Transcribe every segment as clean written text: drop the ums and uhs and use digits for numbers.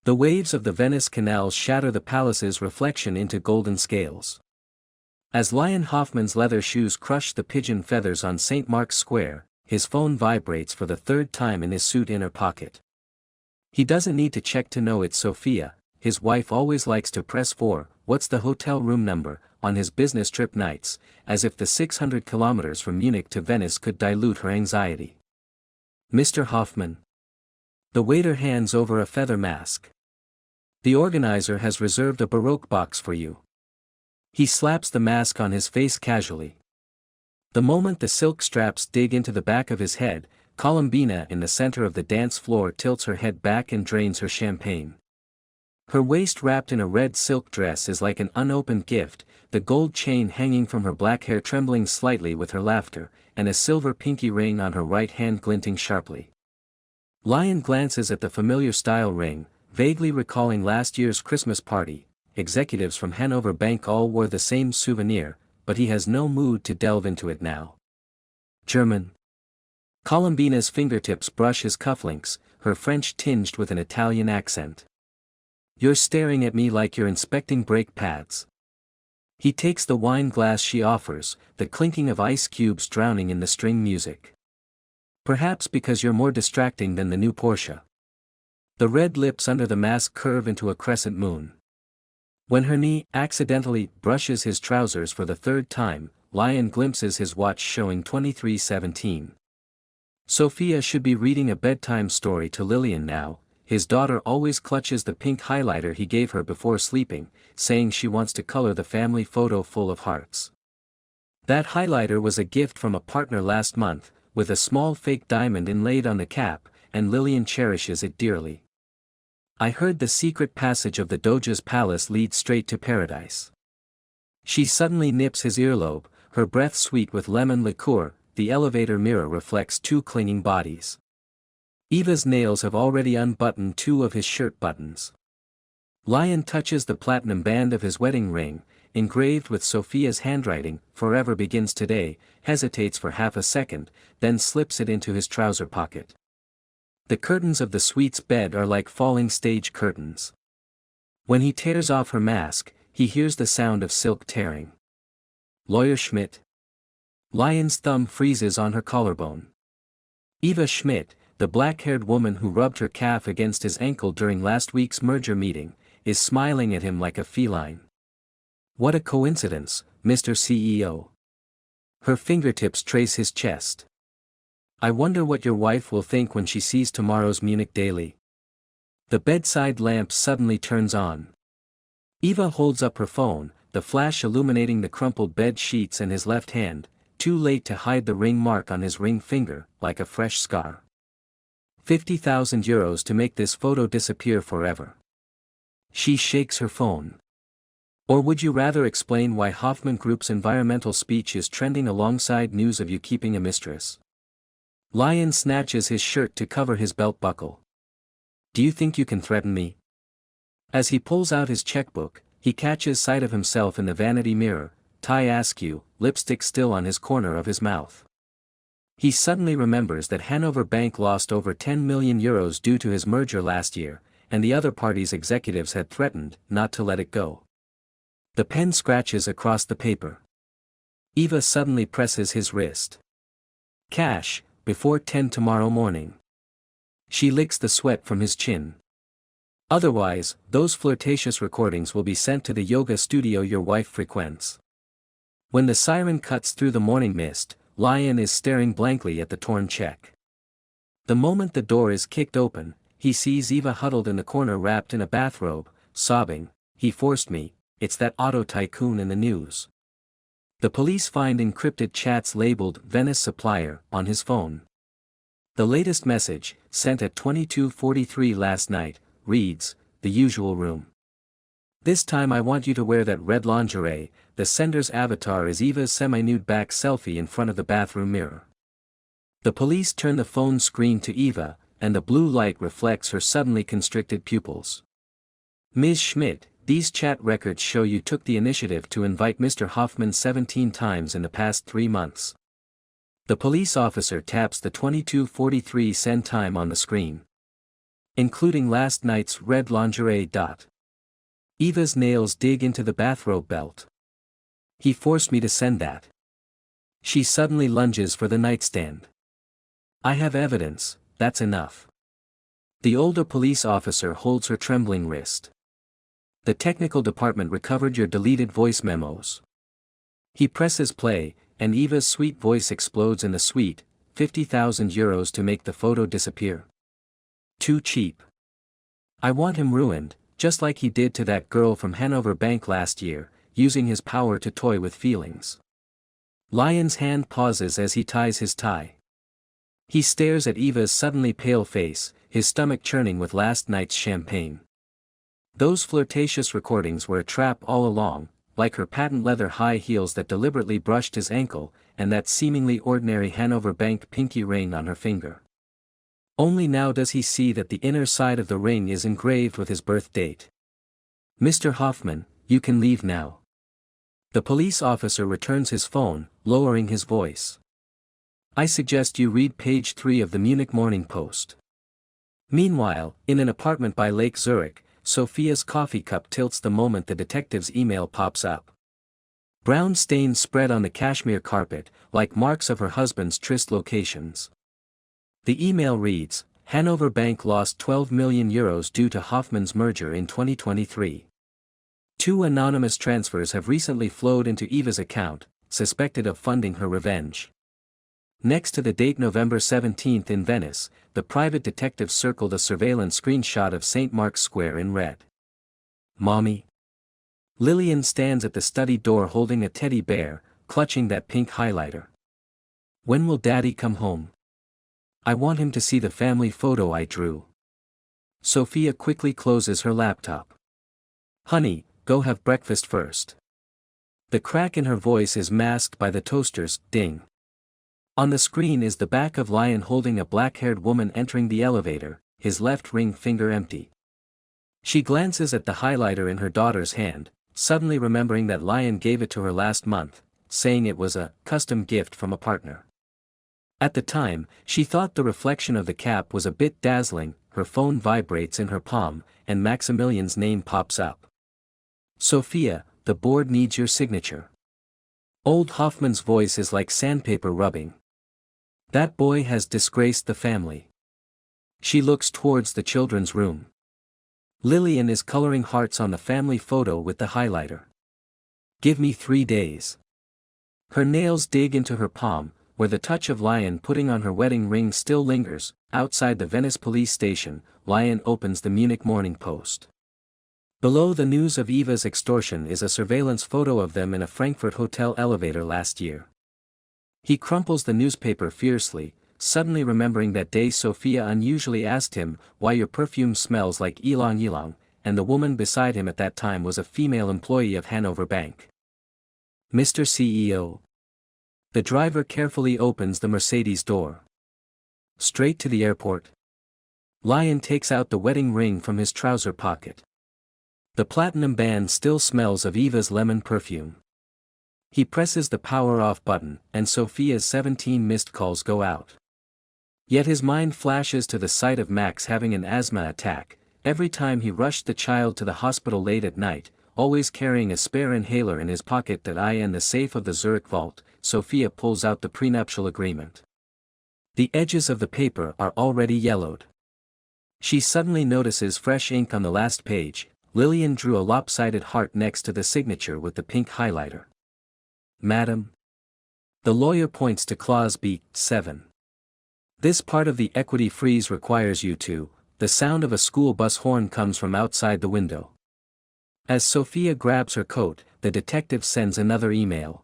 The waves of the Venice canals shatter the palace's reflection into golden scales. As Lion Hoffman's leather shoes crush the pigeon feathers on St. Mark's Square, his phone vibrates for the third time in his suit inner pocket. He doesn't need to check to know it's Sophia. His wife always likes to press for, "What's the hotel room number?" on his business trip nights, as if the 600 kilometers from Munich to Venice could dilute her anxiety. "Mr. Hoffman." The waiter hands over a feather mask. "The organizer has reserved a Baroque box for you." He slaps the mask on his face casually. The moment the silk straps dig into the back of his head, Columbina in the center of the dance floor tilts her head back and drains her champagne. Her waist wrapped in a red silk dress is like an unopened gift, the gold chain hanging from her black hair trembling slightly with her laughter, and a silver pinky ring on her right hand glinting sharply. Lion glances at the familiar style ring, vaguely recalling last year's Christmas party. Executives from Hanover Bank all wore the same souvenir, but he has no mood to delve into it now. German. Columbina's fingertips brush his cufflinks, her French tinged with an Italian accent. "You're staring at me like you're inspecting brake pads." He takes the wine glass she offers, the clinking of ice cubes drowning in the string music. "Perhaps because you're more distracting than the new Porsche." The red lips under the mask curve into a crescent moon. When her knee accidentally brushes his trousers for the third time, Lion glimpses his watch showing 23:17. Sophia should be reading a bedtime story to Lillian now. His daughter always clutches the pink highlighter he gave her before sleeping, saying she wants to color the family photo full of hearts. That highlighter was a gift from a partner last month, with a small fake diamond inlaid on the cap, and Lillian cherishes it dearly. "I heard the secret passage of the Doge's palace leads straight to paradise." She suddenly nips his earlobe, her breath sweet with lemon liqueur. The elevator mirror reflects two clinging bodies. Eva's nails have already unbuttoned two of his shirt buttons. Lion touches the platinum band of his wedding ring, engraved with Sophia's handwriting, "Forever begins today," hesitates for half a second, then slips it into his trouser pocket. The curtains of the suite's bed are like falling stage curtains. When he tears off her mask, he hears the sound of silk tearing. "Lawyer Schmidt." Lion's thumb freezes on her collarbone. Eva Schmidt, the black-haired woman who rubbed her calf against his ankle during last week's merger meeting, is smiling at him like a feline. "What a coincidence, Mr. CEO." Her fingertips trace his chest. "I wonder what your wife will think when she sees tomorrow's Munich Daily." The bedside lamp suddenly turns on. Eva holds up her phone, the flash illuminating the crumpled bed sheets and his left hand, too late to hide the ring mark on his ring finger, like a fresh scar. 50,000 euros to make this photo disappear forever. She shakes her phone. "Or would you rather explain why Hoffman Group's environmental speech is trending alongside news of you keeping a mistress?" Lion snatches his shirt to cover his belt buckle. "Do you think you can threaten me?" As he pulls out his checkbook, he catches sight of himself in the vanity mirror, tie askew, lipstick still on his corner of his mouth. He suddenly remembers that Hanover Bank lost over 10 million euros due to his merger last year, and the other party's executives had threatened not to let it go. The pen scratches across the paper. Eva suddenly presses his wrist. "Cash, before 10 tomorrow morning." She licks the sweat from his chin. "Otherwise, those flirtatious recordings will be sent to the yoga studio your wife frequents." When the siren cuts through the morning mist, Lion is staring blankly at the torn check. The moment the door is kicked open, he sees Eva huddled in the corner wrapped in a bathrobe, sobbing, "He forced me, it's that auto tycoon in the news." The police find encrypted chats labeled "Venice Supplier" on his phone. The latest message, sent at 22:43 last night, reads, "The usual room. This time I want you to wear that red lingerie." The sender's avatar is Eva's semi-nude back selfie in front of the bathroom mirror. The police turn the phone screen to Eva, and the blue light reflects her suddenly constricted pupils. "Ms. Schmidt, these chat records show you took the initiative to invite Mr. Hoffman 17 times in the past 3 months. The police officer taps the 22:43 send time on the screen. including last night's red lingerie. Eva's nails dig into the bathrobe belt. He forced me to send that. She suddenly lunges for the nightstand. I have evidence, that's enough. The older police officer holds her trembling wrist. The technical department recovered your deleted voice memos. He presses play, and Eva's sweet voice explodes in the suite, 50,000 euros to make the photo disappear. Too cheap. I want him ruined, just like he did to that girl from Hanover Bank last year, using his power to toy with feelings. Lion's hand pauses as he ties his tie. He stares at Eva's suddenly pale face, his stomach churning with last night's champagne. Those flirtatious recordings were a trap all along, like her patent leather high heels that deliberately brushed his ankle, and that seemingly ordinary Hanover Bank pinky ring on her finger. Only now does he see that the inner side of the ring is engraved with his birth date. Mr. Hoffman, you can leave now. The police officer returns his phone, lowering his voice. I suggest you read page 3 of the Munich Morning Post. Meanwhile, in an apartment by Lake Zurich, Sophia's coffee cup tilts the moment the detective's email pops up. Brown stains spread on the cashmere carpet, like marks of her husband's tryst locations. The email reads, Hanover Bank lost 12 million euros due to Hoffman's merger in 2023. 2 anonymous transfers have recently flowed into Eva's account, suspected of funding her revenge. Next to the date November 17 in Venice, the private detective circled a surveillance screenshot of St. Mark's Square in red. Mommy? Lillian stands at the study door holding a teddy bear, clutching that pink highlighter. When will Daddy come home? I want him to see the family photo I drew. Sophia quickly closes her laptop. Honey, go have breakfast first. The crack in her voice is masked by the toaster's ding. On the screen is the back of Lion holding a black-haired woman entering the elevator, his left ring finger empty. She glances at the highlighter in her daughter's hand, suddenly remembering that Lion gave it to her last month, saying it was a custom gift from a partner. At the time, she thought the reflection of the cap was a bit dazzling. Her phone vibrates in her palm, and Maximilian's name pops up. Sophia, the board needs your signature. Old Hoffman's voice is like sandpaper rubbing. That boy has disgraced the family. She looks towards the children's room. Lillian is coloring hearts on the family photo with the highlighter. Give me 3 days. Her nails dig into her palm, where the touch of Lion putting on her wedding ring still lingers. Outside the Venice police station, Lion opens the Munich Morning Post. Below the news of Eva's extortion is a surveillance photo of them in a Frankfurt hotel elevator last year. He crumples the newspaper fiercely, suddenly remembering that day Sophia unusually asked him why your perfume smells like ylang ylang, and the woman beside him at that time was a female employee of Hanover Bank. Mr. CEO. The driver carefully opens the Mercedes door. Straight to the airport. Lion takes out the wedding ring from his trouser pocket. The platinum band still smells of Eva's lemon perfume. He presses the power off button, and Sophia's 17 missed calls go out. Yet his mind flashes to the sight of Max having an asthma attack. Every time he rushed the child to the hospital late at night, always carrying a spare inhaler in his pocket. In the safe of the Zurich vault, Sophia pulls out the prenuptial agreement. The edges of the paper are already yellowed. She suddenly notices fresh ink on the last page. Lillian drew a lopsided heart next to the signature with the pink highlighter. Madam. The lawyer points to clause B7. This part of the equity freeze requires you to. The sound of a school bus horn comes from outside the window. As Sophia grabs her coat, the detective sends another email.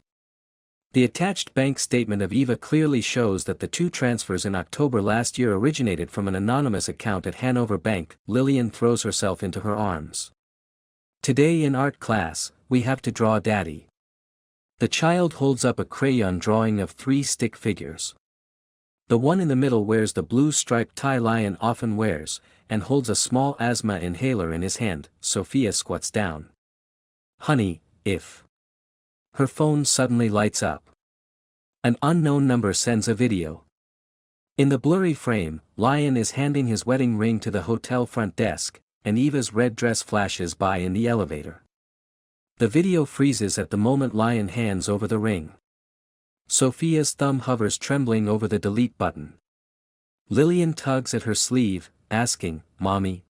The attached bank statement of Eva clearly shows that the 2 transfers in October last year originated from an anonymous account at Hanover Bank. Lillian throws herself into her arms. Today in art class, we have to draw Daddy. The child holds up a crayon drawing of 3 stick figures. The one in the middle wears the blue striped tie Lion often wears, and holds a small asthma inhaler in his hand. Sophia squats down. Honey, if. Her phone suddenly lights up. An unknown number sends a video. In the blurry frame, Lion is handing his wedding ring to the hotel front desk, and Eva's red dress flashes by in the elevator. The video freezes at the moment Lion hands over the ring. Sophia's thumb hovers trembling over the delete button. Lillian tugs at her sleeve, asking, "Mommy,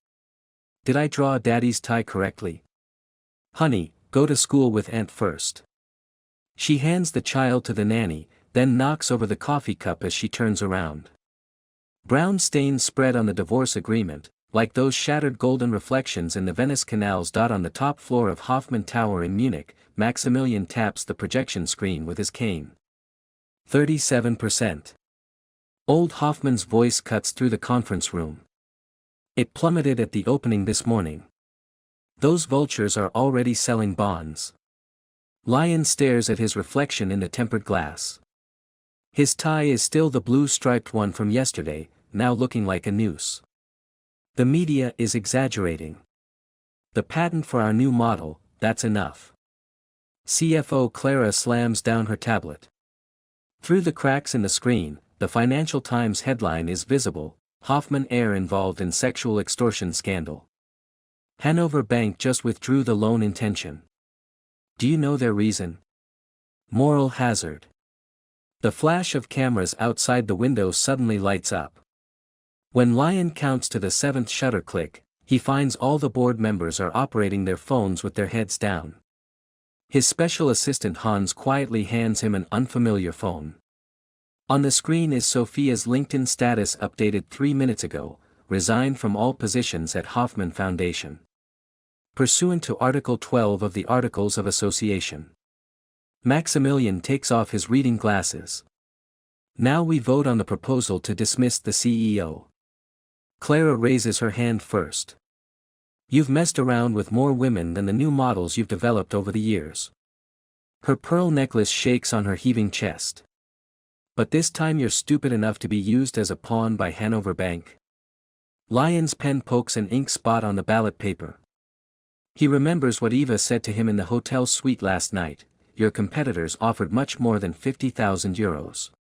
did I draw Daddy's tie correctly?" "Honey, go to school with Aunt first." She hands the child to the nanny, then knocks over the coffee cup as she turns around. Brown stains spread on the divorce agreement, like those shattered golden reflections in the Venice canals. On the top floor of Hoffman Tower in Munich, Maximilian taps the projection screen with his cane. 37%. Old Hoffman's voice cuts through the conference room. "It plummeted at the opening this morning. Those vultures are already selling bonds." Lion stares at his reflection in the tempered glass. His tie is still the blue striped one from yesterday, now looking like a noose. The media is exaggerating. "The patent for our new model, that's enough." CFO Clara slams down her tablet. Through the cracks in the screen, the Financial Times headline is visible: Hoffman heir involved in sexual extortion scandal. Hanover Bank just withdrew the loan intention. Do you know their reason? Moral hazard. The flash of cameras outside the window suddenly lights up. When Lion counts to the 7th shutter click, he finds all the board members are operating their phones with their heads down. His special assistant Hans quietly hands him an unfamiliar phone. On the screen is Sophia's LinkedIn status updated 3 minutes ago: resigned from all positions at Hoffman Foundation. Pursuant to Article 12 of the Articles of Association. Maximilian takes off his reading glasses. "Now we vote on the proposal to dismiss the CEO." Clara raises her hand first. "You've messed around with more women than the new models you've developed over the years." Her pearl necklace shakes on her heaving chest. "But this time you're stupid enough to be used as a pawn by Hanover Bank." Lion's pen pokes an ink spot on the ballot paper. He remembers what Eva said to him in the hotel suite last night: "Your competitors offered much more than 50,000 euros.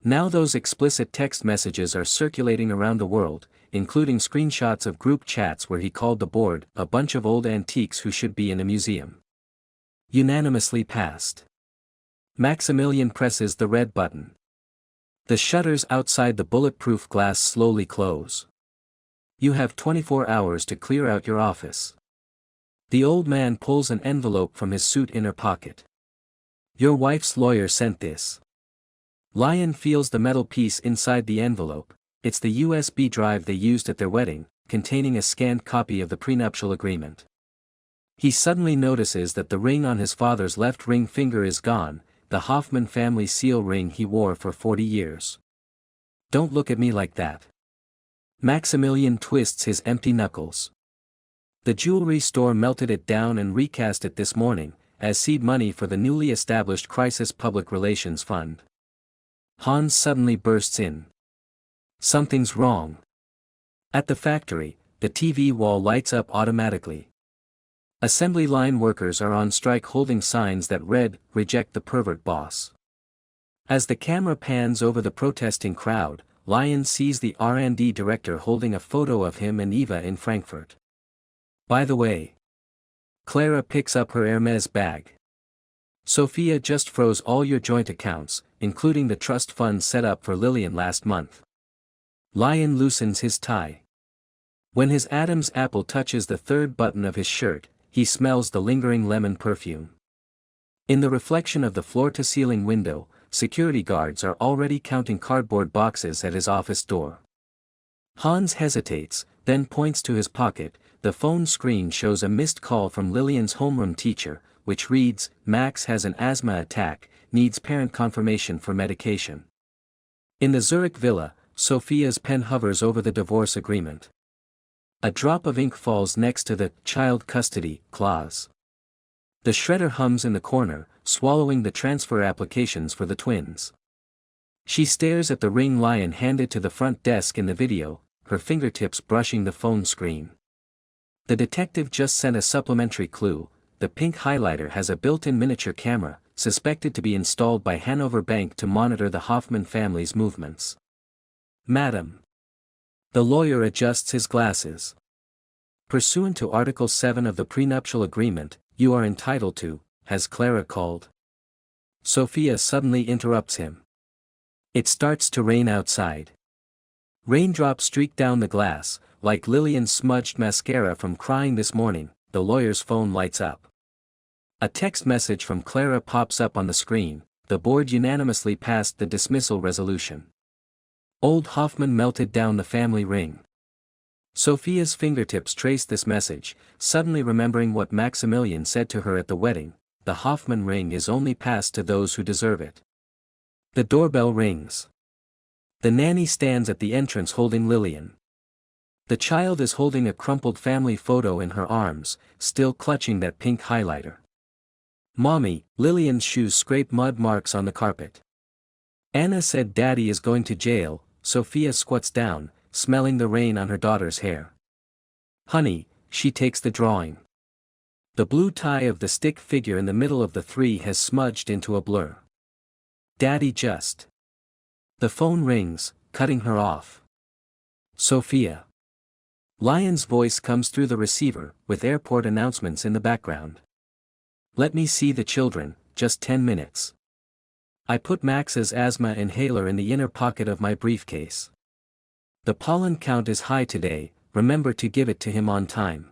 Now those explicit text messages are circulating around the world, including screenshots of group chats where he called the board a bunch of old antiques who should be in a museum. Unanimously passed. Maximilian presses the red button. The shutters outside the bulletproof glass slowly close. "You have 24 hours to clear out your office." The old man pulls an envelope from his suit inner pocket. "Your wife's lawyer sent this." Lion feels the metal piece inside the envelope. It's the USB drive they used at their wedding, containing a scanned copy of the prenuptial agreement. He suddenly notices that the ring on his father's left ring finger is gone, the Hoffman family seal ring he wore for 40 years. "Don't look at me like that." Maximilian twists his empty knuckles. "The jewelry store melted it down and recast it this morning, as seed money for the newly established Crisis Public Relations Fund." Hans suddenly bursts in. Something's wrong. At the factory, the TV wall lights up automatically. Assembly line workers are on strike holding signs that read, "Reject the pervert boss." As the camera pans over the protesting crowd, Lion sees the R&D director holding a photo of him and Eva in Frankfurt. "By the way." Clara picks up her Hermes bag. "Sophia just froze all your joint accounts, including the trust fund set up for Lillian last month." Lion loosens his tie. When his Adam's apple touches the third button of his shirt, he smells the lingering lemon perfume. In the reflection of the floor-to-ceiling window, security guards are already counting cardboard boxes at his office door. Hans hesitates, then points to his pocket. The phone screen shows a missed call from Lillian's homeroom teacher, which reads, "Max has an asthma attack, needs parent confirmation for medication." In the Zurich villa, Sophia's pen hovers over the divorce agreement. A drop of ink falls next to the child custody clause. The shredder hums in the corner, swallowing the transfer applications for the twins. She stares at the ring Lion handed to the front desk in the video, her fingertips brushing the phone screen. The detective just sent a supplementary clue: the pink highlighter has a built-in miniature camera, suspected to be installed by Hanover Bank to monitor the Hoffman family's movements. Madam. The lawyer adjusts his glasses. Pursuant to Article 7 of the prenuptial agreement, you are entitled to, has Clara called. Sophia suddenly interrupts him. It starts to rain outside. Raindrops streak down the glass, like Lillian's smudged mascara from crying this morning. The lawyer's phone lights up. A text message from Clara pops up on the screen. The board unanimously passed the dismissal resolution. Old Hoffman melted down the family ring. Sophia's fingertips traced this message, suddenly remembering what Maximilian said to her at the wedding: the Hoffman ring is only passed to those who deserve it. The doorbell rings. The nanny stands at the entrance holding Lillian. The child is holding a crumpled family photo in her arms, still clutching that pink highlighter. Mommy, Lillian's shoes scrape mud marks on the carpet. Anna said Daddy is going to jail. Sophia squats down, smelling the rain on her daughter's hair. Honey, she takes the drawing. The blue tie of the stick figure in the middle of the three has smudged into a blur. Daddy just. The phone rings, cutting her off. Sophia. Lyon's voice comes through the receiver, with airport announcements in the background. Let me see the children, just 10 minutes. I put Max's asthma inhaler in the inner pocket of my briefcase. The pollen count is high today, remember to give it to him on time.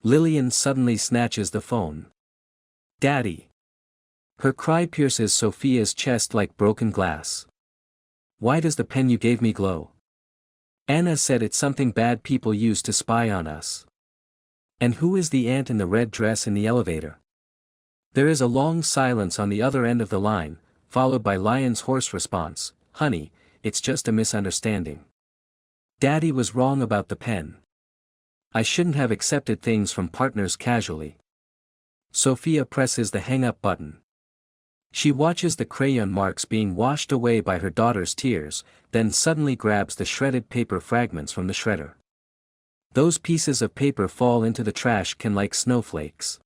Lillian suddenly snatches the phone. Daddy. Her cry pierces Sophia's chest like broken glass. Why does the pen you gave me glow? Anna said it's something bad people use to spy on us. And who is the aunt in the red dress in the elevator? There is a long silence on the other end of the line, followed by Lyon's hoarse response: Honey, it's just a misunderstanding. Daddy was wrong about the pen. I shouldn't have accepted things from partners casually. Sophia presses the hang-up button. She watches the crayon marks being washed away by her daughter's tears, then suddenly grabs the shredded paper fragments from the shredder. Those pieces of paper fall into the trash can like snowflakes.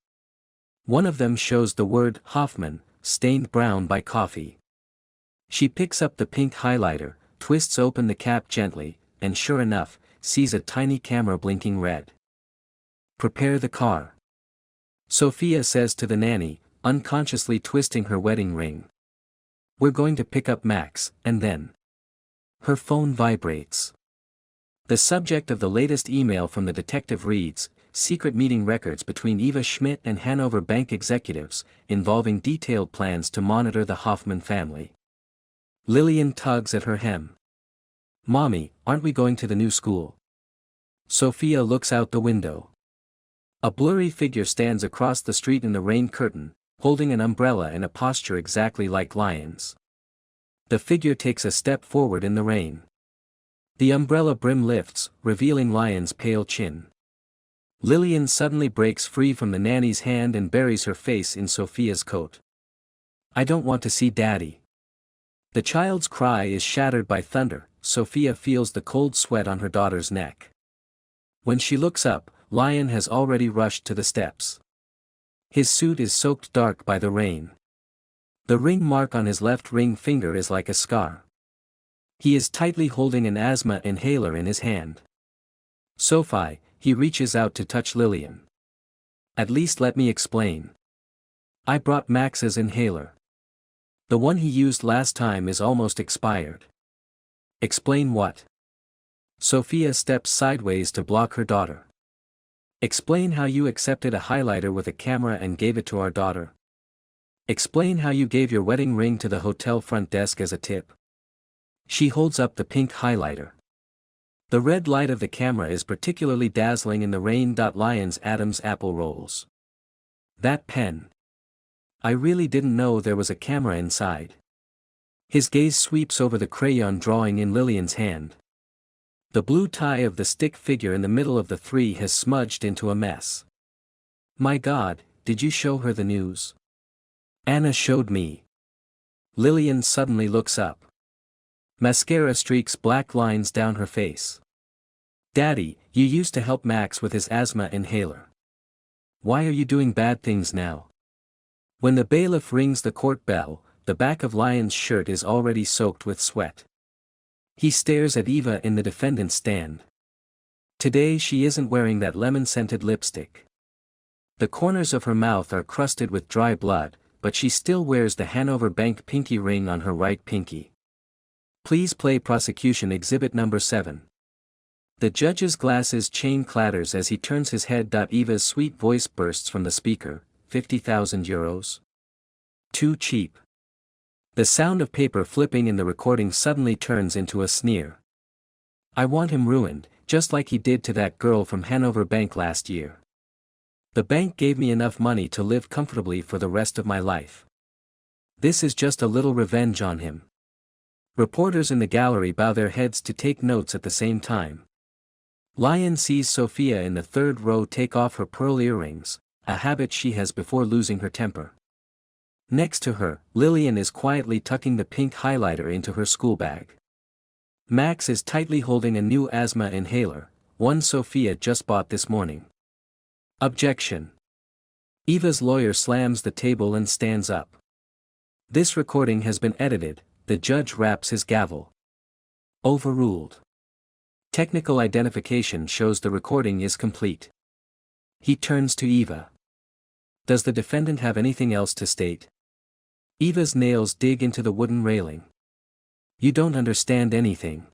One of them shows the word Hoffman, stained brown by coffee. She picks up the pink highlighter, twists open the cap gently, and sure enough, sees a tiny camera blinking red. Prepare the car. Sophia says to the nanny, unconsciously twisting her wedding ring. We're going to pick up Max, and then. Her phone vibrates. The subject of the latest email from the detective reads: secret meeting records between Eva Schmidt and Hanover Bank executives, involving detailed plans to monitor the Hoffman family. Lillian tugs at her hem. Mommy, aren't we going to the new school? Sophia looks out the window. A blurry figure stands across the street in the rain curtain, holding an umbrella in a posture exactly like Lyon's. The figure takes a step forward in the rain. The umbrella brim lifts, revealing Lyon's pale chin. Lillian suddenly breaks free from the nanny's hand and buries her face in Sophia's coat. I don't want to see Daddy. The child's cry is shattered by thunder. Sophia feels the cold sweat on her daughter's neck. When she looks up, Lyon has already rushed to the steps. His suit is soaked dark by the rain. The ring mark on his left ring finger is like a scar. He is tightly holding an asthma inhaler in his hand. Sophie, he reaches out to touch Lillian. At least let me explain. I brought Max's inhaler. The one he used last time is almost expired. Explain what? Sophia steps sideways to block her daughter. Explain how you accepted a highlighter with a camera and gave it to our daughter. Explain how you gave your wedding ring to the hotel front desk as a tip. She holds up the pink highlighter. The red light of the camera is particularly dazzling in the rain. Lyon's Adam's apple rolls. That pen. I really didn't know there was a camera inside. His gaze sweeps over the crayon drawing in Lillian's hand. The blue tie of the stick figure in the middle of the three has smudged into a mess. My God, did you show her the news? Anna showed me. Lillian suddenly looks up. Mascara streaks black lines down her face. Daddy, you used to help Max with his asthma inhaler. Why are you doing bad things now? When the bailiff rings the court bell, the back of Lyon's shirt is already soaked with sweat. He stares at Eva in the defendant's stand. Today she isn't wearing that lemon-scented lipstick. The corners of her mouth are crusted with dry blood, but she still wears the Hanover Bank pinky ring on her right pinky. Please play prosecution exhibit number 7. The judge's glasses chain clatters as he turns his head. Eva's sweet voice bursts from the speaker. 50,000 euros? Too cheap. The sound of paper flipping in the recording suddenly turns into a sneer. I want him ruined, just like he did to that girl from Hanover Bank last year. The bank gave me enough money to live comfortably for the rest of my life. This is just a little revenge on him. Reporters in the gallery bow their heads to take notes at the same time. Lion sees Sophia in the third row take off her pearl earrings, a habit she has before losing her temper. Next to her, Lillian is quietly tucking the pink highlighter into her school bag. Max is tightly holding a new asthma inhaler, one Sophia just bought this morning. Objection. Eva's lawyer slams the table and stands up. This recording has been edited. The judge raps his gavel. Overruled. Technical identification shows the recording is complete. He turns to Eva. Does the defendant have anything else to state? Eva's nails dig into the wooden railing. You don't understand anything.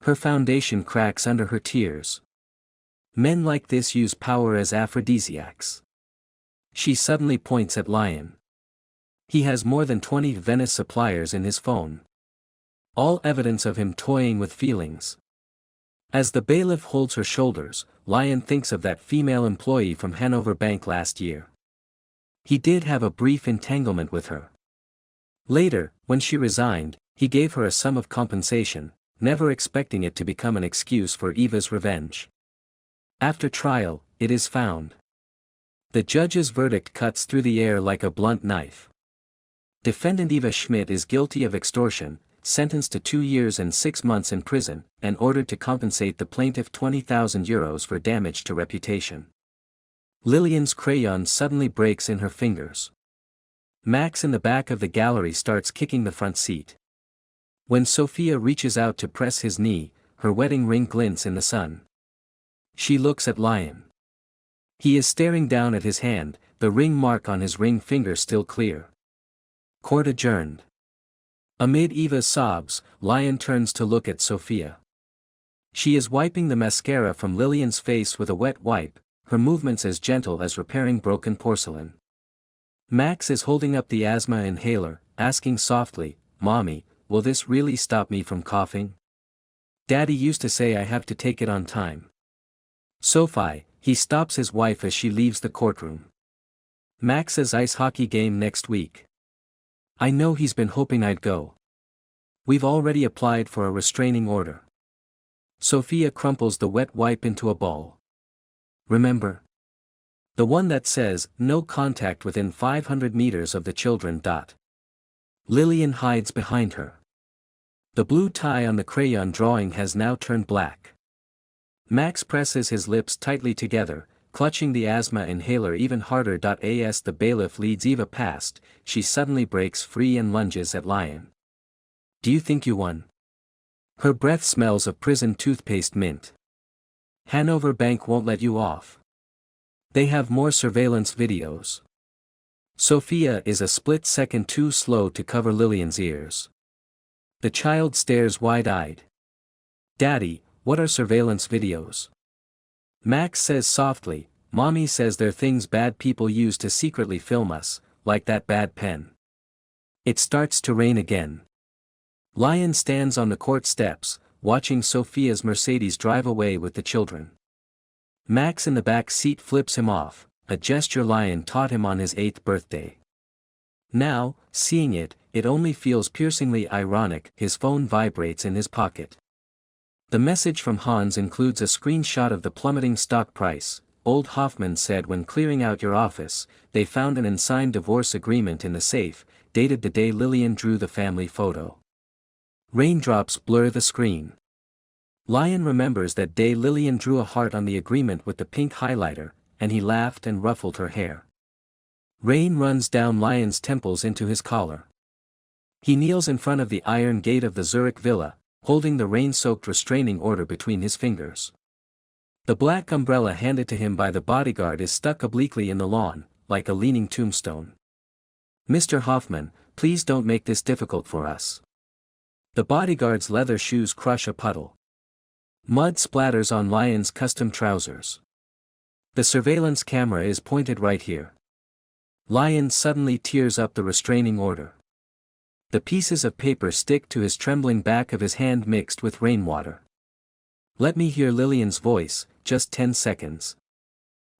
Her foundation cracks under her tears. Men like this use power as aphrodisiacs. She suddenly points at Lion. He has more than 20 Venice suppliers in his phone. All evidence of him toying with feelings. As the bailiff holds her shoulders, Lion thinks of that female employee from Hanover Bank last year. He did have a brief entanglement with her. Later, when she resigned, he gave her a sum of compensation, never expecting it to become an excuse for Eva's revenge. After trial, it is found. The judge's verdict cuts through the air like a blunt knife. Defendant Eva Schmidt is guilty of extortion, sentenced to 2 years and 6 months in prison, and ordered to compensate the plaintiff 20,000 euros for damage to reputation. Lillian's crayon suddenly breaks in her fingers. Max in the back of the gallery starts kicking the front seat. When Sophia reaches out to press his knee, her wedding ring glints in the sun. She looks at Lion. He is staring down at his hand, the ring mark on his ring finger still clear. Court adjourned. Amid Eva's sobs, Lion turns to look at Sophia. She is wiping the mascara from Lillian's face with a wet wipe, her movements as gentle as repairing broken porcelain. Max is holding up the asthma inhaler, asking softly, Mommy, will this really stop me from coughing? Daddy used to say I have to take it on time. Sophie, he stops his wife as she leaves the courtroom. Max's ice hockey game next week. I know he's been hoping I'd go. We've already applied for a restraining order. Sophia crumples the wet wipe into a ball. Remember? The one that says, no contact within 500 meters of the children. Lillian hides behind her. The blue tie on the crayon drawing has now turned black. Max presses his lips tightly together, clutching the asthma inhaler even harder. As the bailiff leads Eva past, she suddenly breaks free and lunges at Lion. Do you think you won? Her breath smells of prison toothpaste mint. Hanover Bank won't let you off. They have more surveillance videos. Sophia is a split second too slow to cover Lillian's ears. The child stares wide-eyed. Daddy, what are surveillance videos? Max says softly, Mommy says they're things bad people use to secretly film us, like that bad pen. It starts to rain again. Lion stands on the court steps, watching Sophia's Mercedes drive away with the children. Max in the back seat flips him off, a gesture Lion taught him on his 8th birthday. Now, seeing it, it only feels piercingly ironic. His phone vibrates in his pocket. The message from Hans includes a screenshot of the plummeting stock price. Old Hoffman said when clearing out your office, they found an unsigned divorce agreement in the safe, dated the day Lillian drew the family photo. Raindrops blur the screen. Lion remembers that day Lillian drew a heart on the agreement with the pink highlighter, and he laughed and ruffled her hair. Rain runs down Lion's temples into his collar. He kneels in front of the iron gate of the Zurich villa, holding the rain-soaked restraining order between his fingers. The black umbrella handed to him by the bodyguard is stuck obliquely in the lawn, like a leaning tombstone. "Mr. Hoffman, please don't make this difficult for us." The bodyguard's leather shoes crush a puddle. Mud splatters on Lion's custom trousers. The surveillance camera is pointed right here. Lion suddenly tears up the restraining order. The pieces of paper stick to his trembling back of his hand mixed with rainwater. "Let me hear Lillian's voice, just 10 seconds.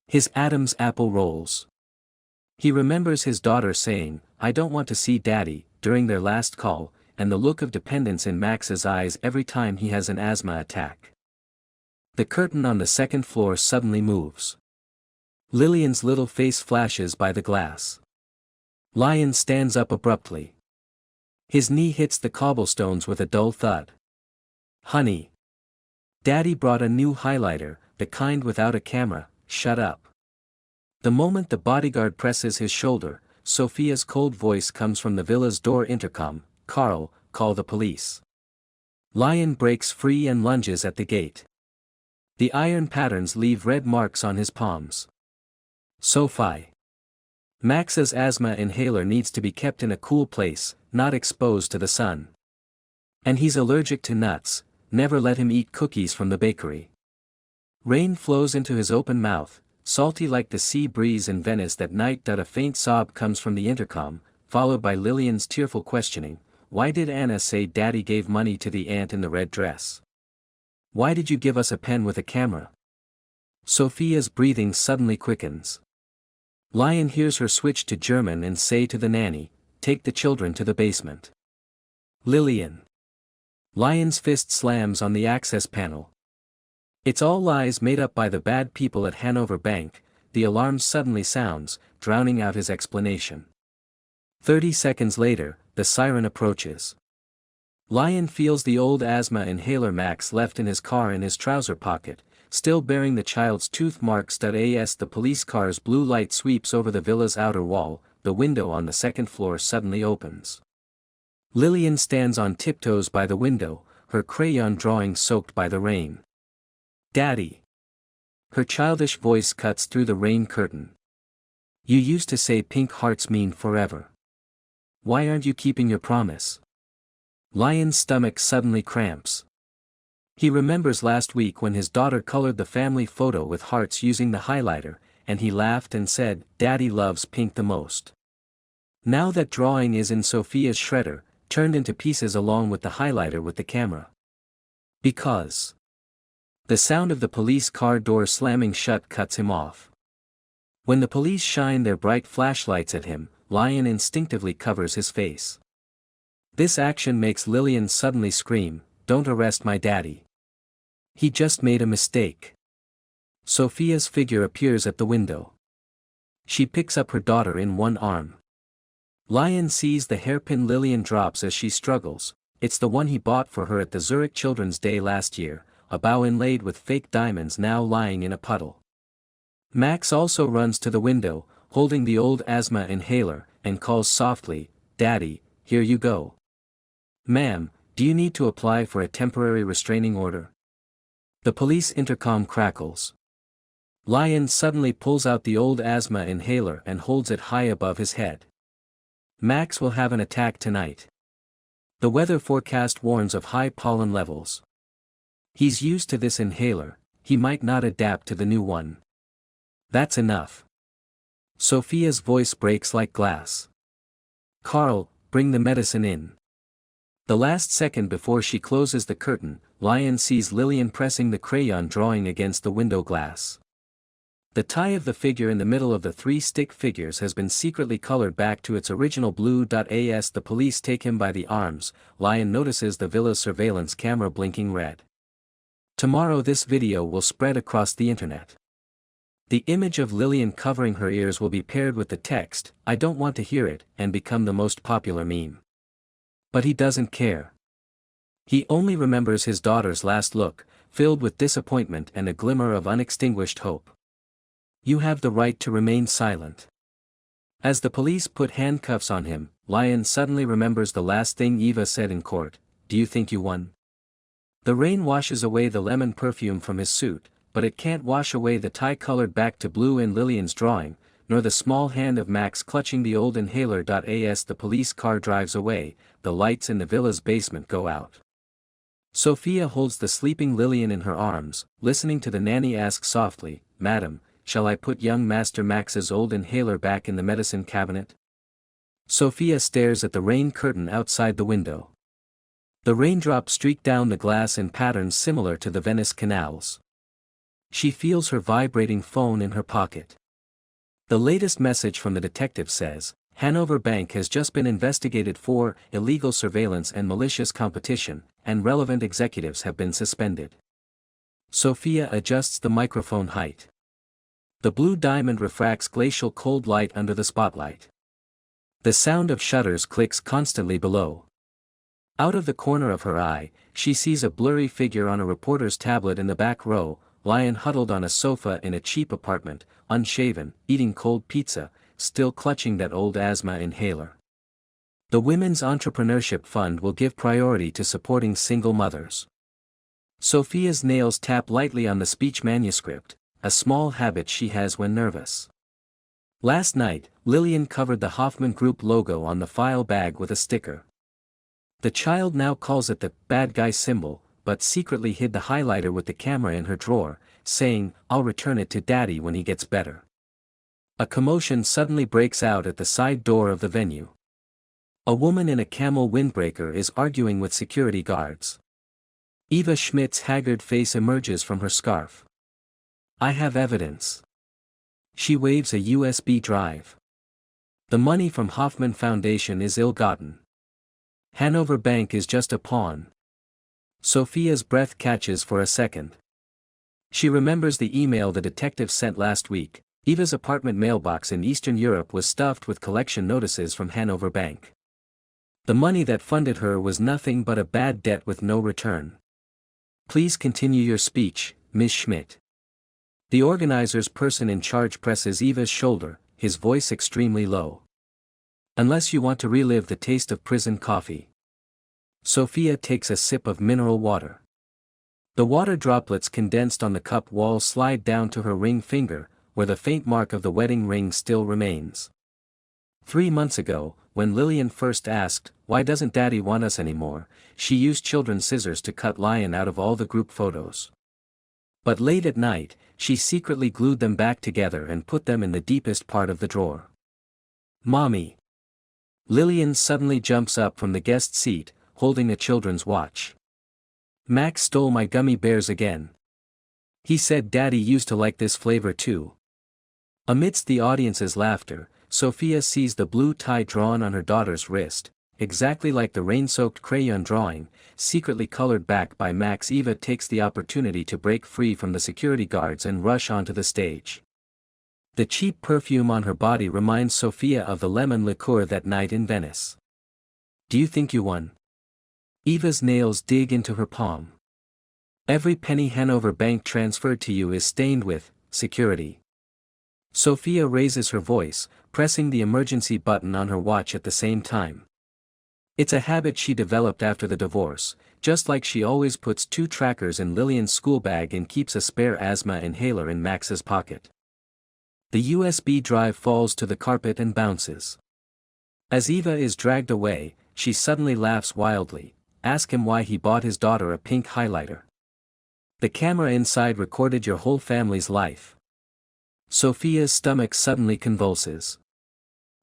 His Adam's apple rolls. He remembers his daughter saying, "I don't want to see Daddy," during their last call, and the look of dependence in Max's eyes every time he has an asthma attack. The curtain on the second floor suddenly moves. Lillian's little face flashes by the glass. Lion stands up abruptly. His knee hits the cobblestones with a dull thud. "Honey. Daddy brought a new highlighter, the kind without a camera, shut up." The moment the bodyguard presses his shoulder, Sophia's cold voice comes from the villa's door intercom, "Carl, call the police." Lion breaks free and lunges at the gate. The iron patterns leave red marks on his palms. Sophie. Max's asthma inhaler needs to be kept in a cool place, not exposed to the sun. And he's allergic to nuts, never let him eat cookies from the bakery. Rain flows into his open mouth, salty like the sea breeze in Venice that night. A faint sob comes from the intercom, followed by Lillian's tearful questioning, "Why did Anna say Daddy gave money to the aunt in the red dress? Why did you give us a pen with a camera?" Sophia's breathing suddenly quickens. Lion hears her switch to German and say to the nanny, "Take the children to the basement." Lillian. Lion's fist slams on the access panel. It's all lies made up by the bad people at Hanover Bank. The alarm suddenly sounds, drowning out his explanation. 30 seconds later, the siren approaches. Lion feels the old asthma inhaler Max left in his car in his trouser pocket, still bearing the child's tooth marks. As the police car's blue light sweeps over the villa's outer wall, the window on the second floor suddenly opens. Lillian stands on tiptoes by the window, her crayon drawing soaked by the rain. "Daddy." Her childish voice cuts through the rain curtain. "You used to say pink hearts mean forever. Why aren't you keeping your promise?" Lion's stomach suddenly cramps. He remembers last week when his daughter colored the family photo with hearts using the highlighter, and he laughed and said, "Daddy loves pink the most." Now that drawing is in Sophia's shredder, turned into pieces along with the highlighter with the camera. Because the sound of the police car door slamming shut cuts him off. When the police shine their bright flashlights at him, Lion instinctively covers his face. This action makes Lillian suddenly scream, "Don't arrest my daddy. He just made a mistake." Sophia's figure appears at the window. She picks up her daughter in one arm. Lion sees the hairpin Lillian drops as she struggles. It's the one he bought for her at the Zurich Children's Day last year, a bow inlaid with fake diamonds now lying in a puddle. Max also runs to the window, holding the old asthma inhaler, and calls softly, "Daddy, here you go." "Ma'am, do you need to apply for a temporary restraining order?" The police intercom crackles. Lion suddenly pulls out the old asthma inhaler and holds it high above his head. "Max will have an attack tonight. The weather forecast warns of high pollen levels. He's used to this inhaler, he might not adapt to the new one." "That's enough." Sophia's voice breaks like glass. "Carl, bring the medicine in." The last second before she closes the curtain, Lion sees Lillian pressing the crayon drawing against the window glass. The tie of the figure in the middle of the three stick figures has been secretly colored back to its original blue. As the police take him by the arms, Lion notices the villa's surveillance camera blinking red. Tomorrow this video will spread across the internet. The image of Lillian covering her ears will be paired with the text, "I don't want to hear it," and become the most popular meme. But he doesn't care. He only remembers his daughter's last look, filled with disappointment and a glimmer of unextinguished hope. "You have the right to remain silent." As the police put handcuffs on him, Lion suddenly remembers the last thing Eva said in court, "Do you think you won?" The rain washes away the lemon perfume from his suit, but it can't wash away the tie-colored back to blue in Lillian's drawing, nor the small hand of Max clutching the old inhaler. As the police car drives away, the lights in the villa's basement go out. Sophia holds the sleeping Lillian in her arms, listening to the nanny ask softly, "Madam, shall I put young Master Max's old inhaler back in the medicine cabinet?" Sophia stares at the rain curtain outside the window. The raindrops streak down the glass in patterns similar to the Venice canals. She feels her vibrating phone in her pocket. The latest message from the detective says, Hanover Bank has just been investigated for illegal surveillance and malicious competition, and relevant executives have been suspended. Sophia adjusts the microphone height. The blue diamond refracts glacial cold light under the spotlight. The sound of shutters clicks constantly below. Out of the corner of her eye, she sees a blurry figure on a reporter's tablet in the back row, lying huddled on a sofa in a cheap apartment, unshaven, eating cold pizza, still clutching that old asthma inhaler. The Women's Entrepreneurship Fund will give priority to supporting single mothers. Sophia's nails tap lightly on the speech manuscript, a small habit she has when nervous. Last night, Lillian covered the Hoffman Group logo on the file bag with a sticker. The child now calls it the bad guy symbol, but secretly hid the highlighter with the camera in her drawer, saying, "I'll return it to Daddy when he gets better." A commotion suddenly breaks out at the side door of the venue. A woman in a camel windbreaker is arguing with security guards. Eva Schmidt's haggard face emerges from her scarf. "I have evidence." She waves a USB drive. The money from Hoffman Foundation is ill-gotten. Hanover Bank is just a pawn. Sophia's breath catches for a second. She remembers the email the detective sent last week. Eva's apartment mailbox in Eastern Europe was stuffed with collection notices from Hanover Bank. The money that funded her was nothing but a bad debt with no return. "Please continue your speech, Ms. Schmidt." The organizer's person in charge presses Eva's shoulder, his voice extremely low. "Unless you want to relive the taste of prison coffee." Sophia takes a sip of mineral water. The water droplets condensed on the cup wall slide down to her ring finger, where the faint mark of the wedding ring still remains. 3 months ago, when Lillian first asked, "Why doesn't Daddy want us anymore?" she used children's scissors to cut Lion out of all the group photos. But late at night, she secretly glued them back together and put them in the deepest part of the drawer. "Mommy!" Lillian suddenly jumps up from the guest seat, holding a children's watch. "Max stole my gummy bears again. He said Daddy used to like this flavor too." Amidst the audience's laughter, Sophia sees the blue tie drawn on her daughter's wrist, exactly like the rain-soaked crayon drawing, secretly colored back by Max. Eva takes the opportunity to break free from the security guards and rush onto the stage. The cheap perfume on her body reminds Sophia of the lemon liqueur that night in Venice. "Do you think you won?" Eva's nails dig into her palm. "Every penny Hanover Bank transferred to you is stained with security." Sophia raises her voice, pressing the emergency button on her watch at the same time. It's a habit she developed after the divorce, just like she always puts 2 trackers in Lillian's school bag and keeps a spare asthma inhaler in Max's pocket. The USB drive falls to the carpet and bounces. As Eva is dragged away, she suddenly laughs wildly. "Ask him why he bought his daughter a pink highlighter. The camera inside recorded your whole family's life." Sophia's stomach suddenly convulses.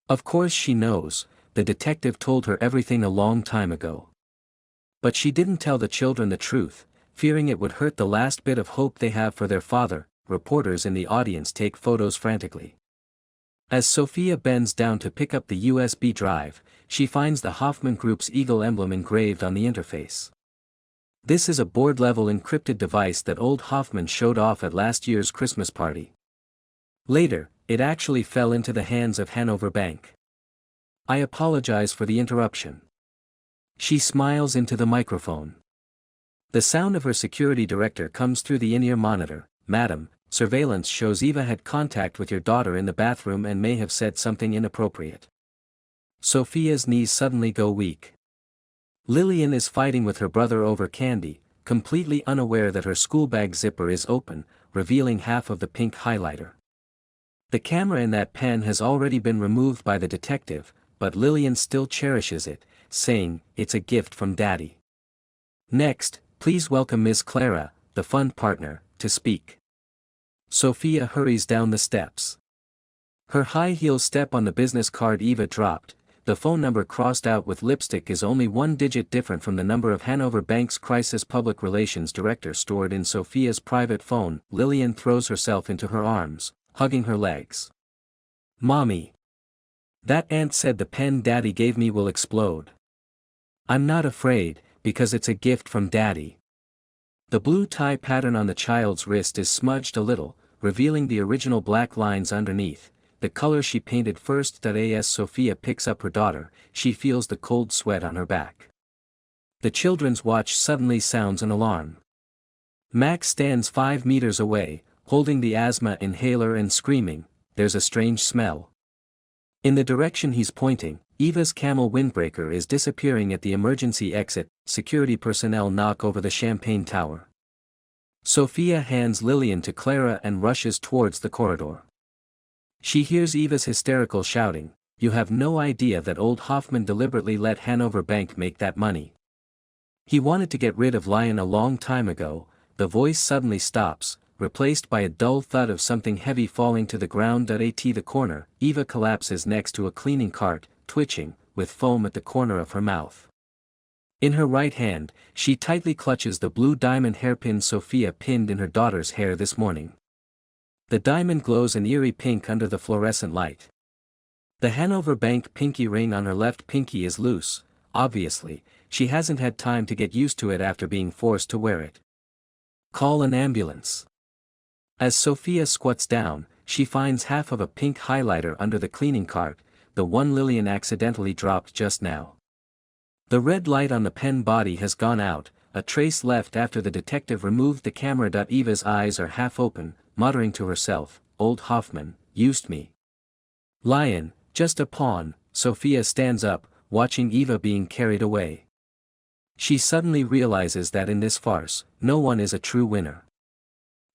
Of course she knows, the detective told her everything a long time ago. But she didn't tell the children the truth, fearing it would hurt the last bit of hope they have for their father. Reporters in the audience take photos frantically. As Sophia bends down to pick up the USB drive, she finds the Hoffman Group's eagle emblem engraved on the interface. This is a board-level encrypted device that old Hoffman showed off at last year's Christmas party. Later, it actually fell into the hands of Hanover Bank. "I apologize for the interruption." She smiles into the microphone. The sound of her security director comes through the in-ear monitor. "Madam, surveillance shows Eva had contact with your daughter in the bathroom and may have said something inappropriate." Sophia's knees suddenly go weak. Lillian is fighting with her brother over candy, completely unaware that her schoolbag zipper is open, revealing half of the pink highlighter. The camera in that pen has already been removed by the detective, but Lillian still cherishes it, saying, "It's a gift from Daddy." Next, please welcome Ms. Clara, the fun partner, to speak. Sophia hurries down the steps. Her high heel step on the business card Eva dropped. The phone number crossed out with lipstick is only one digit different from the number of Hanover Bank's crisis public relations director stored in Sophia's private phone. Lillian throws herself into her arms, hugging her legs. "Mommy. That aunt said the pen Daddy gave me will explode. I'm not afraid, because it's a gift from Daddy." The blue tie pattern on the child's wrist is smudged a little, revealing the original black lines underneath, the color she painted first. As Sophia picks up her daughter, she feels the cold sweat on her back. The children's watch suddenly sounds an alarm. Max stands 5 meters away, holding the asthma inhaler and screaming, "There's a strange smell." In the direction he's pointing, Eva's camel windbreaker is disappearing at the emergency exit. Security personnel knock over the champagne tower. Sophia hands Lillian to Clara and rushes towards the corridor. She hears Eva's hysterical shouting, "You have no idea that old Hoffman deliberately let Hanover Bank make that money. He wanted to get rid of Lion a long time ago." The voice suddenly stops, replaced by a dull thud of something heavy falling to the ground. At the corner, Eva collapses next to a cleaning cart, twitching, with foam at the corner of her mouth. In her right hand, she tightly clutches the blue diamond hairpin Sophia pinned in her daughter's hair this morning. The diamond glows an eerie pink under the fluorescent light. The Hanover Bank pinky ring on her left pinky is loose. Obviously, she hasn't had time to get used to it after being forced to wear it. "Call an ambulance." As Sophia squats down, she finds half of a pink highlighter under the cleaning cart, the one Lillian accidentally dropped just now. The red light on the pen body has gone out, a trace left after the detective removed the camera. Eva's eyes are half open, muttering to herself, "Old Hoffman, used me. Lion, just a pawn." Sophia stands up, watching Eva being carried away. She suddenly realizes that in this farce, no one is a true winner.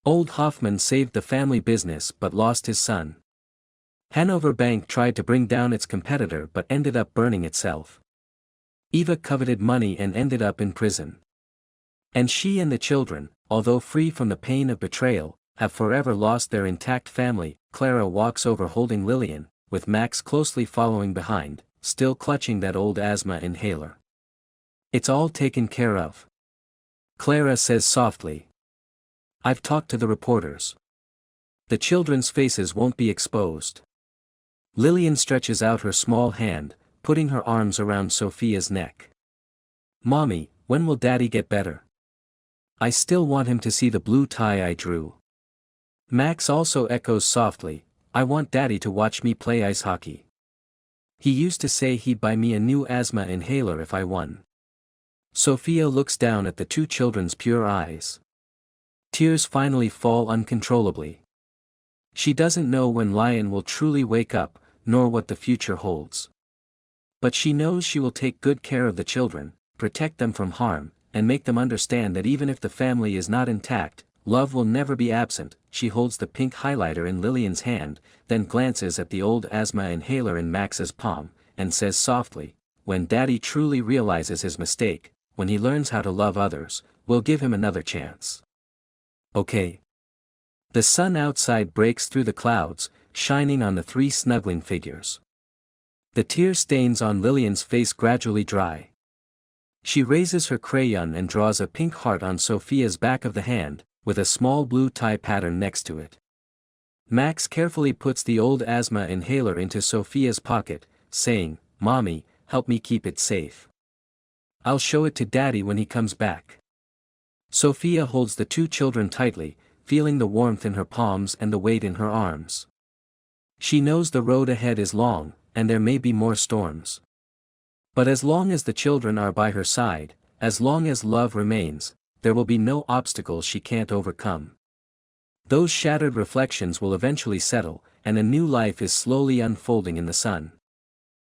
Old Hoffman saved the family business but lost his son. Hanover Bank tried to bring down its competitor but ended up burning itself. Eva coveted money and ended up in prison. And she and the children, although free from the pain of betrayal, have forever lost their intact family. Clara walks over holding Lillian, with Max closely following behind, still clutching that old asthma inhaler. "It's all taken care of," Clara says softly. "I've talked to the reporters. The children's faces won't be exposed." Lillian stretches out her small hand, putting her arms around Sophia's neck. "Mommy, when will Daddy get better? I still want him to see the blue tie I drew." Max also echoes softly, "I want Daddy to watch me play ice hockey. He used to say he'd buy me a new asthma inhaler if I won." Sophia looks down at the two children's pure eyes. Tears finally fall uncontrollably. She doesn't know when Lion will truly wake up, nor what the future holds. But she knows she will take good care of the children, protect them from harm, and make them understand that even if the family is not intact, love will never be absent. She holds the pink highlighter in Lillian's hand, then glances at the old asthma inhaler in Max's palm, and says softly, "When Daddy truly realizes his mistake, when he learns how to love others, we'll give him another chance. Okay?" The sun outside breaks through the clouds, shining on the three snuggling figures. The tear stains on Lillian's face gradually dry. She raises her crayon and draws a pink heart on Sophia's back of the hand, with a small blue tie pattern next to it. Max carefully puts the old asthma inhaler into Sophia's pocket, saying, "Mommy, help me keep it safe. I'll show it to Daddy when he comes back." Sophia holds the two children tightly, feeling the warmth in her palms and the weight in her arms. She knows the road ahead is long, and there may be more storms. But as long as the children are by her side, as long as love remains, there will be no obstacles she can't overcome. Those shattered reflections will eventually settle, and a new life is slowly unfolding in the sun.